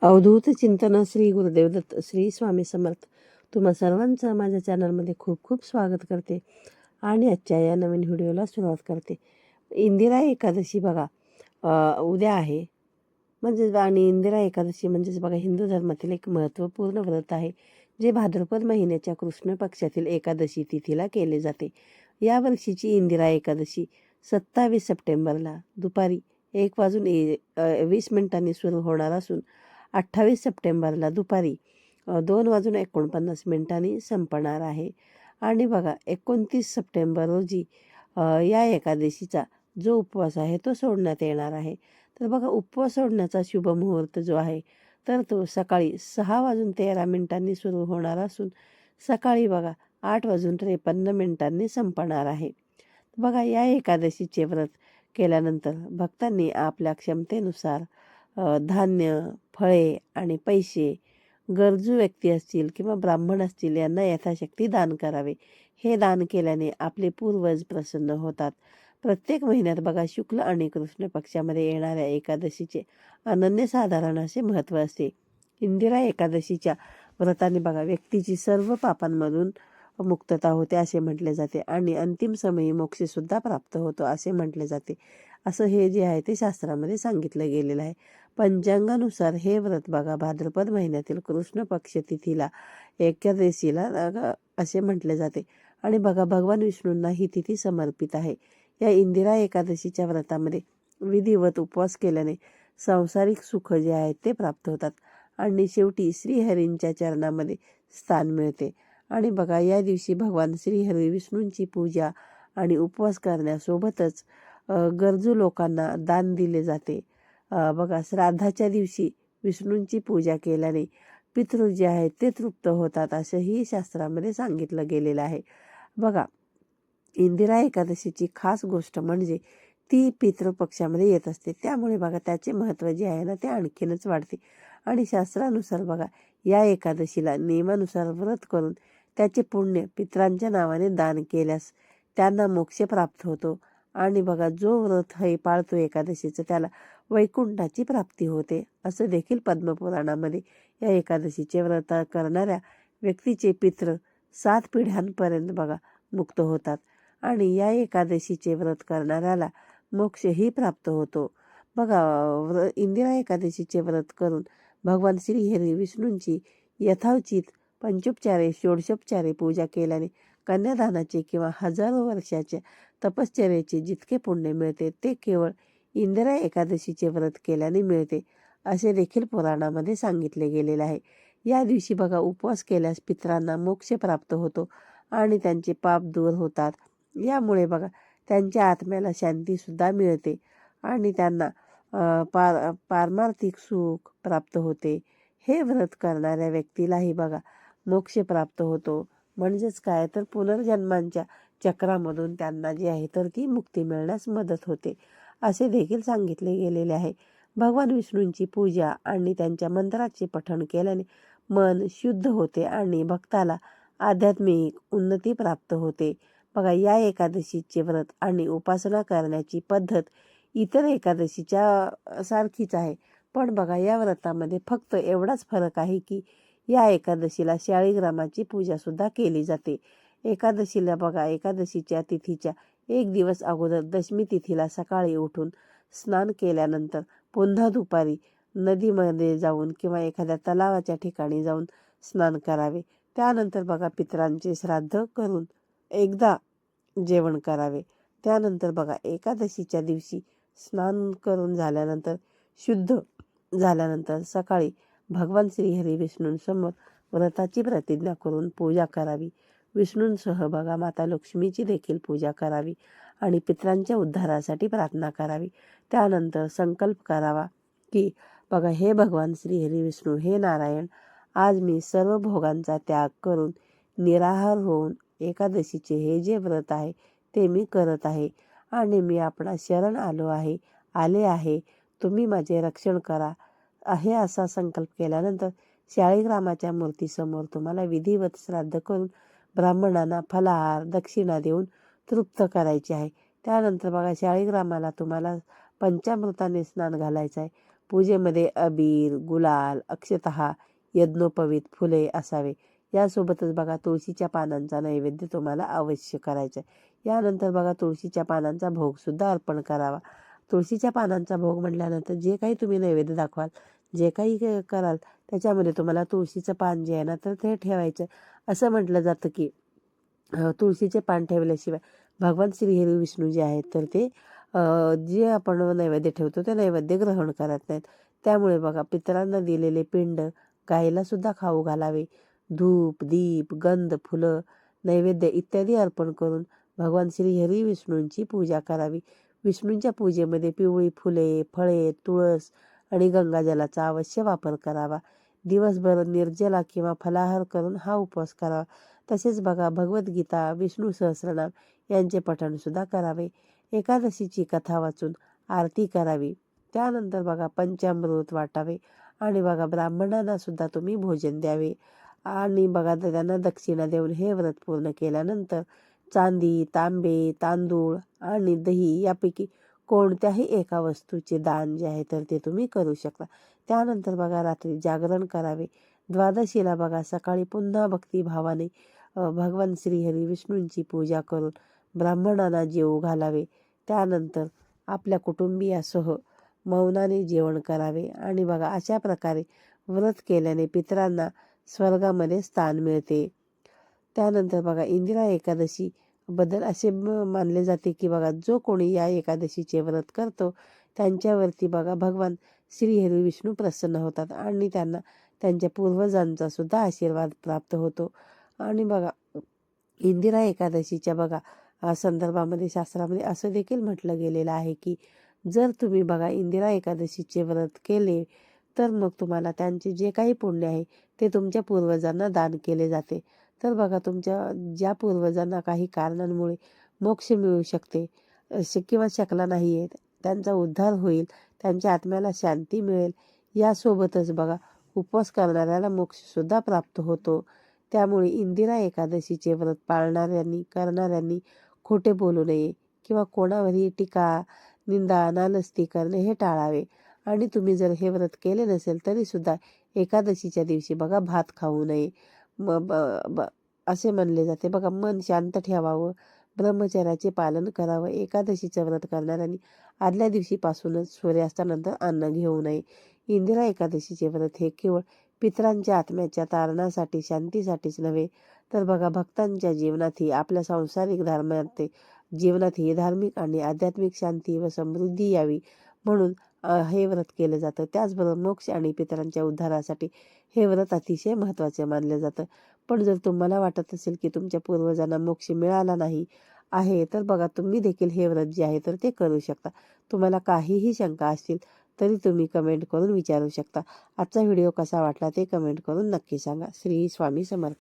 अवधूत चिंतन श्री गुरुदेव दत्त श्री स्वामी समर्थ. तुम्हा सर्वांचं माझ्या चॅनलमध्ये खूप खूप स्वागत करते आणि आजच्या या नवीन व्हिडिओला सुरुवात करते. इंदिरा एकादशी बघा उद्या आहे म्हणजेच, आणि इंदिरा एकादशी म्हणजेच बघा हिंदू धर्मातील एक महत्त्वपूर्ण व्रत आहे, जे भाद्रपद महिन्याच्या कृष्ण पक्षातील एकादशी तिथीला केले जाते. या वर्षीची इंदिरा एकादशी 27 सप्टेंबरला दुपारी 1:20 सुरू होणार असून 28 सप्टेंबरला दुपारी 2:49 संपणार आहे. आणि बघा 29 सप्टेंबर रोजी या एकादशीचा जो उपवास आहे तो सोडण्यात येणार आहे. तर बघा उपवास सोडण्याचा शुभ मुहूर्त जो आहे तर तो सकाळी 6:13 सुरू होणार असून सकाळी बघा 8:53 संपणार आहे. बघा या एकादशीचे व्रत केल्यानंतर भक्तांनी आपल्या क्षमतेनुसार धान्य, फळे आणि पैसे गरजू व्यक्ती असतील किंवा ब्राह्मण असतील यांना यथाशक्ती दान करावे. हे दान केल्याने आपले पूर्वज प्रसन्न होतात. प्रत्येक महिन्यात बघा शुक्ल आणि कृष्ण पक्षामध्ये येणाऱ्या एकादशीचे अनन्यसाधारण असे महत्त्व असते. इंदिरा एकादशीच्या व्रताने बघा व्यक्तीची सर्व पापांमधून मुक्तता होते असे म्हटले जाते आणि अंतिम समयी मोक्षसुद्धा प्राप्त होतो असे म्हटले जाते. असं हे जे आहे ते शास्त्रामध्ये सांगितलं गेलेलं आहे. पंचांगानुसार हे व्रत बघा भाद्रपद महिन्यातील कृष्ण पक्ष तिथीला एकादशीला असे म्हटले जाते. आणि बघा भगवान विष्णूंना ही तिथी समर्पित आहे. या इंदिरा एकादशीच्या व्रतामध्ये विधिवत उपवास केल्याने सांसारिक सुख जे आहे ते प्राप्त होतात आणि शेवटी श्रीहरींच्या चरणामध्ये स्थान मिळते. आणि बघा या दिवशी भगवान श्रीहरी विष्णूंची पूजा आणि उपवास करण्यासोबतच गरजू लोकांना दान दिले जाते. बघा श्राद्धाच्या दिवशी विष्णूंची पूजा केल्याने पितृ जे आहेत ते तृप्त होतात असंही शास्त्रामध्ये सांगितलं गेलेलं आहे. बघा इंदिरा एकादशीची खास गोष्ट म्हणजे ती पितृपक्षामध्ये येत असते, त्यामुळे बघा त्याचे महत्त्व जे आहे ना ते आणखीनच वाढते. आणि शास्त्रानुसार बघा या एकादशीला नियमानुसार व्रत करून त्याचे पुण्य पितरांच्या नावाने दान केल्यास त्यांना मोक्ष प्राप्त होतो. आणि बघा जो व्रत हे पाळतो एकादशीचं त्याला वैकुंठाची प्राप्ती होते असं देखील पद्मपुराणामध्ये या एकादशीचे व्रत करणाऱ्या व्यक्तीचे पितृ 7 पिढ्यांपर्यंत बघा मुक्त होतात आणि या एकादशीचे व्रत करणाऱ्याला मोक्षही प्राप्त होतो. बघा इंदिरा एकादशीचे व्रत करून भगवान श्रीहरी विष्णूंची यथाउचित पंचोपचारे षोडशोपचारे पूजा केल्याने कन्यादानाचे किंवा हजारो वर्षाच्या तपश्चर्याचे जितके पुण्य मिळते ते केवळ इंदिरा एकादशीचे व्रत केल्याने मिळते असे देखील पुराणामध्ये सांगितले गेलेले आहे. या दिवशी बघा उपवास केल्यास पितरांना मोक्ष प्राप्त होतो आणि त्यांचे पाप दूर होतात. यामुळे बघा त्यांच्या आत्म्याला शांतीसुद्धा मिळते आणि त्यांना पारमार्थिक सुख प्राप्त होते. हे व्रत करणाऱ्या व्यक्तीलाही बघा मोक्ष प्राप्त होतो. म्हणजेच काय तर पुनर्जन्मांच्या चक्रामधून त्यांना जे आहे तर ती मुक्ती मिळण्यास मदत होते असे देखील सांगितले गेलेले आहे. भगवान विष्णूंची पूजा आणि त्यांच्या मंत्राचे पठण केल्याने मन शुद्ध होते आणि भक्ताला आध्यात्मिक उन्नती प्राप्त होते. बघा या एकादशीचे व्रत आणि उपासना करण्याची पद्धत इतर एकादशीच्या सारखीच आहे, पण बघा या व्रतामध्ये फक्त एवढाच फरक आहे की या एकादशीला शाळीग्रामाची पूजासुद्धा केली जाते. एकादशीला बघा एकादशीच्या तिथीच्या 1 दिवस अगोदर दशमी तिथीला सकाळी उठून स्नान केल्यानंतर पुन्हा दुपारी नदीमध्ये जाऊन किंवा एखाद्या तलावाच्या ठिकाणी जाऊन स्नान करावे. त्यानंतर बघा पितरांचे श्राद्ध करून एकदा जेवण करावे. त्यानंतर बघा एकादशीच्या दिवशी स्नान करून झाल्यानंतर शुद्ध झाल्यानंतर सकाळी भगवान श्रीहरी विष्णूंसमोर व्रताची प्रतिज्ञा करून पूजा करावी. विष्णूंसह बघा माता लक्ष्मीची देखील पूजा करावी आणि पितरांच्या उद्धारासाठी प्रार्थना करावी. त्यानंतर संकल्प करावा की बघा हे भगवान श्रीहरी विष्णू, हे नारायण, आज मी सर्व भोगांचा त्याग करून निराहार होऊन एकादशीचे हे जे व्रत आहे ते मी करत आहे आणि मी आपणा शरण आले आहे. तुम्ही माझे रक्षण करा. आहे असा संकल्प केल्यानंतर शाळीग्रामाच्या मूर्तीसमोर तुम्हाला विधिवत श्राद्ध करून ब्राह्मणांना फलाहार दक्षिणा देऊन तृप्त करायचे आहे. त्यानंतर बघा शाळीग्रामाला तुम्हाला पंचामृताने स्नान घालायचं आहे. पूजेमध्ये अबीर, गुलाल, अक्षतः, यज्ञोपवीत, फुले असावे. यासोबतच बघा तुळशीच्या पानांचा नैवेद्य तुम्हाला अवश्य करायचा आहे. यानंतर बघा तुळशीच्या पानांचा भोगसुद्धा अर्पण करावा. तुळशीच्या पानांचा भोग म्हटल्यानंतर जे काही तुम्ही नैवेद्य दाखवाल, जे काही कराल त्याच्यामध्ये तुम्हाला तुळशीचं पान जे आहे ना तर ते ठेवायचं. असं म्हटलं जातं की तुळशीचे पान ठेवल्याशिवाय भगवान श्री हरी विष्णू जे आहेत तर ते जे आपण नैवेद्य ठेवतो ते नैवेद्य ग्रहण करत नाहीत. त्यामुळे बघा पितरांना दिलेले पिंड गायीला सुद्धा खाऊ घालावे. धूप, दीप, गंध, फुलं, नैवेद्य इत्यादी अर्पण करून भगवान श्री हरी विष्णूंची पूजा करावी. विष्णूंच्या पूजेमध्ये पिवळी फुले, फळे, तुळस आणि गंगाजलाचा अवश्य वापर करावा. दिवसभर निर्जला किंवा फलाहार करून हा उपवास करावा. तसेच बघा भगवद्गीता, विष्णू सहस्रनाम यांचे पठणसुद्धा करावे. एकादशीची कथा वाचून आरती करावी. त्यानंतर बघा पंचामृत वाटावे आणि बघा ब्राह्मणांना सुद्धा तुम्ही भोजन द्यावे. आणि बघा त्यांना दक्षिणा देऊन हे व्रत पूर्ण केल्यानंतर चांदी, तांबे, तांदूळ आणि दही यापैकी कोणत्याही एका वस्तूचे दान जे आहे तर ते तुम्ही करू शकता. त्यानंतर बघा रात्री जागरण करावे. द्वादशीला बघा सकाळी पुन्हा भक्तिभावाने भगवान श्रीहरी विष्णूंची पूजा करून ब्राह्मणांना जेवू घालावे. त्यानंतर आपल्या कुटुंबियासह मौनाने जेवण करावे. आणि बघा अशा प्रकारे व्रत केल्याने पितरांना स्वर्गामध्ये स्थान मिळते. त्यानंतर बघा इंदिरा एकादशी बद्दल असे मानले जाते की बघा जो कोणी या एकादशीचे व्रत करतो त्यांच्यावरती बघा भगवान श्रीहरी विष्णू प्रसन्न होतात आणि त्यांना त्यांच्या पूर्वजांचा सुद्धा आशीर्वाद प्राप्त होतो. आणि बघा इंदिरा एकादशीच्या बघा संदर्भामध्ये शास्त्रामध्ये असं देखील म्हटलं गेलेलं आहे की जर तुम्ही बघा इंदिरा एकादशीचे व्रत केले तर मग तुम्हाला त्यांचे जे काही पुण्य आहे ते तुमच्या पूर्वजांना दान केले जाते. तर बघा तुमच्या ज्या पूर्वजांना काही कारणांमुळे मोक्ष मिळू शकते किंवा शकला नाही आहे त्यांचा उद्धार होईल, त्यांच्या आत्म्याला शांती मिळेल. यासोबतच बघा उपवास करणाऱ्याला मोक्षसुद्धा प्राप्त होतो. त्यामुळे इंदिरा एकादशीचे व्रत करणाऱ्यांनी खोटे बोलू नये किंवा कोणावरही टीका, निंदा, नालस्ती करणे हे टाळावे. आणि तुम्ही जर हे व्रत केले नसेल तरीसुद्धा एकादशीच्या दिवशी बघा भात खाऊ नये. असे म्हणले जाते. बघा मन शांत ठेवावं, ब्रह्मचर्याचे पालन करावं. एकादशीचं व्रत करणाऱ्यांनी आदल्या दिवशीपासूनच सूर्यास्तानंतर अन्न घेऊ नये. इंदिरा एकादशीचे व्रत हे केवळ पितरांच्या आत्म्याच्या तारणासाठी, शांतीसाठीच नव्हे तर बघा भक्तांच्या जीवनातही, आपल्या सांसारिक जीवनातही धार्मिक आणि आध्यात्मिक शांती व समृद्धी यावी म्हणून हे व्रत केलं जातं. त्याचबरोबर मोक्ष आणि पितरांच्या उद्धारासाठी हे व्रत अतिशय महत्त्वाचे मानले जातं. पण जर तुम्हाला वाटत असेल की तुमच्या पूर्वजांना मोक्ष मिळाला नाही आहे तर बघा तुम्ही देखील हे व्रत जे आहे तर ते करू शकता. तुम्हाला काहीही शंका असतील तरी तुम्ही कमेंट करून विचारू शकता. आजचा व्हिडिओ कसा वाटला ते कमेंट करून नक्की सांगा. श्री स्वामी समर्थ.